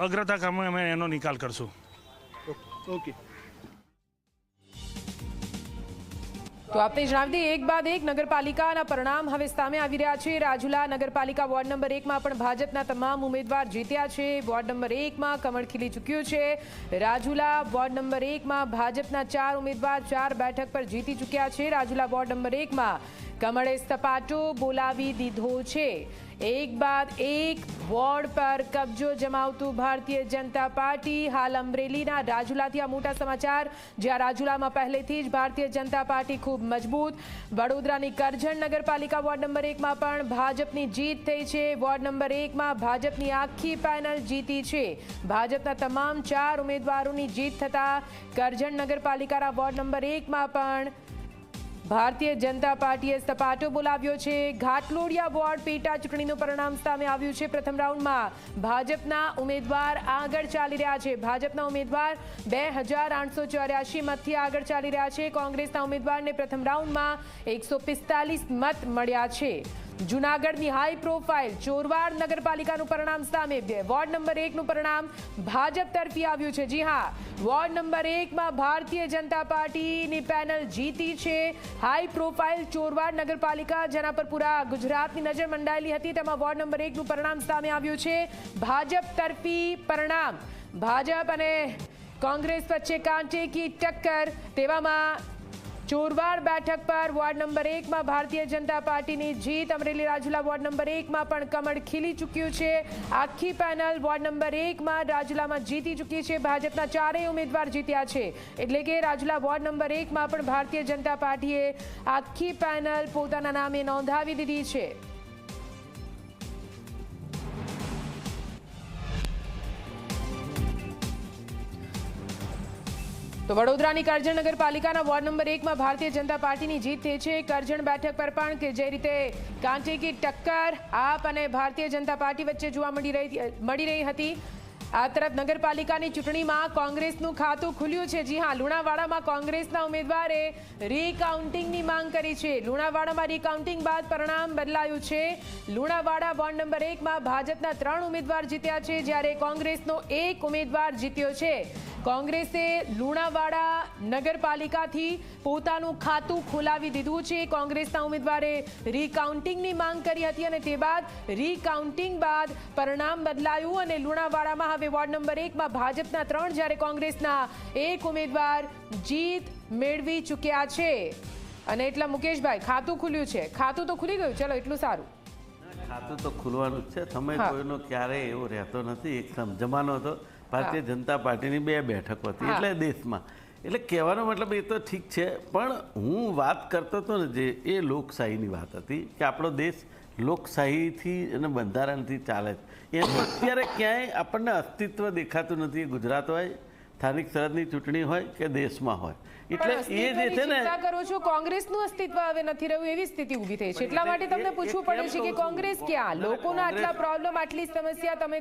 અગ્રતા ક્રમે અમે એનો નિકાલ કરશું. ઓકે. તો આપને જણાવી દઈએ એક બાદ એક નગરપાલિકાના પરિણામ હવે સામે આવી રહ્યા છે. રાજુલા નગરપાલિકા વોર્ડ નંબર 1માં પણ ભાજપના તમામ ઉમેદવાર જીત્યા છે. વોર્ડ નંબર 1માં કમળ ખીલી ચૂક્યું છે. રાજુલા વોર્ડ નંબર 1માં ભાજપના 4 ઉમેદવાર 4 બેઠક પર જીતી ચૂક્યા છે. રાજુલા વોર્ડ નંબર 1માં કમળે સપાટો બોલાવી દીધો છે. એક બાદ એક વોર્ડ પર કબજો જમાવતું ભારતીય જનતા પાર્ટી. હાલ અમરેલીના રાજુલાથી આ મોટા સમાચાર, જ્યાં રાજુલામાં પહેલેથી જ ભારતીય જનતા પાર્ટી ખૂબ મજબૂત. વડોદરાની કરજણ નગરપાલિકા વોર્ડ નંબર 1માં પણ ભાજપની જીત થઈ છે. વોર્ડ નંબર 1માં ભાજપની આખી પેનલ જીતી છે. ભાજપના તમામ 4 ઉમેદવારોની જીત થતા કરજણ નગરપાલિકાના વોર્ડ નંબર 1માં પણ ભારતીય જનતા પાર્ટીએ સપાટો બોલાવ્યો છે. ઘાટલોડિયા વોર્ડ પેટા ચૂંટણીનું પરિણામ સામે આવ્યું છે. પ્રથમ રાઉન્ડમાં ભાજપના ઉમેદવાર આગળ ચાલી રહ્યા છે. ભાજપના ઉમેદવાર 2884 મતથી આગળ ચાલી રહ્યા છે. કોંગ્રેસના ઉમેદવારને પ્રથમ રાઉન્ડમાં 145 મત મળ્યા છે. જૂનાગઢની હાઈ પ્રોફાઇલ ચોરવાડ નગરપાલિકાનું પરિણામ સામે. વોર્ડ નંબર 1નું પરિણામ ભાજપ તરફી આવ્યું છે. જી હા, વોર્ડ નંબર 1માં ભારતીય જનતા પાર્ટીની પેનલ જીતી છે. હાઈ પ્રોફાઇલ ચોરવાડ નગરપાલિકા, જેના પર પૂરા ગુજરાતની નજર મંડાયેલી હતી, તેમાં વોર્ડ નંબર 1નું પરિણામ સામે આવ્યું છે. ભાજપ તરફી પરિણામ. ભાજપ અને કોંગ્રેસ વચ્ચે કાંટે કી ટક્કર. તેવામાં ચોરવાડ બેઠક પર વોર્ડ નંબર 1માં ભારતીય જનતા પાર્ટીની જીત. અમરેલી રાજુલા વોર્ડ નંબર 1માં પણ કમળ ખીલી ચૂક્યું છે. આખી પેનલ વોર્ડ નંબર 1માં રાજુલામાં જીતી ચૂકી છે. ભાજપના 4 ઉમેદવાર જીત્યા છે. એટલે કે રાજુલા વોર્ડ નંબર 1માં પણ ભારતીય જનતા પાર્ટીએ આખી પેનલ પોતાના નામે નોંધાવી દીધી છે. તો વડોદરાની કરજણ નગરપાલિકાના વોર્ડ નંબર 1માં ભારતીય જનતા પાર્ટીની જીત થઈ છે. કરજણ બેઠક પર પણ કે જે રીતે કાંટે કી ટક્કર આપ અને ભારતીય જનતા પાર્ટી વચ્ચે જોવા મળી રહી હતી. આ તરફ નગરપાલિકાની ચૂંટણીમાં કોંગ્રેસનું ખાતું ખુલ્યું છે. જી હા, લુણાવાડામાં કોંગ્રેસના ઉમેદવારે રીકાઉન્ટિંગની માંગ કરી છે. લુણાવાડામાં રીકાઉન્ટિંગ બાદ પરિણામ બદલાયું છે. લુણાવાડા વોર્ડ નંબર 1માં ભાજપના 3 ઉમેદવાર જીત્યા છે, જ્યારે કોંગ્રેસનો 1 ઉમેદવાર જીત્યો છે. કોંગ્રેસે લુણાવાડા નગરપાલિકાથી પોતાનું ખાતું ખોલાવી દીધું છે. કોંગ્રેસના ઉમેદવારે રીકાઉન્ટિંગની માંગ કરી હતી અને તે બાદ રીકાઉન્ટિંગ બાદ પરિણામ બદલાયું અને લુણાવાડામાં હવે વોર્ડ નંબર 1માં ભાજપના 3, જ્યારે કોંગ્રેસના 1 ઉમેદવાર જીત મેળવી ચૂક્યા છે. અને એટલા મુકેશભાઈ, ખાતું ખુલ્યું છે. ખાતું તો ખુલી ગયું, ચલો એટલું સારું. ખાતું તો ખુલવાનું જ છે. તમે કોઈનો ક્યારેય એવો રહેતો નથી. એક જમાનો હતો ભારતીય જનતા પાર્ટીની 2 બેઠકો હતી એટલે દેશમાં. એટલે કહેવાનો મતલબ એ તો ઠીક છે, પણ હું વાત કરતો હતો ને જે એ લોકશાહીની વાત હતી કે આપણો દેશ લોકશાહીથી અને બંધારણથી ચાલે છે. એનું અત્યારે ક્યાંય આપણને અસ્તિત્વ દેખાતું નથી. ગુજરાત હોય, સ્થાનિક સ્વરાજની ચૂંટણી હોય કે દેશમાં હોય. એટલે એ જે છે ને, કરો છો કોંગ્રેસનું અસ્તિત્વ હવે નથી રહ્યું એવી સ્થિતિ ઊભી થઈ છે. એટલા માટે તમને પૂછવું પડે છે કે કોંગ્રેસ ક્યાં? લોકોના આટલા પ્રોબ્લેમ, આટલી સમસ્યા તમે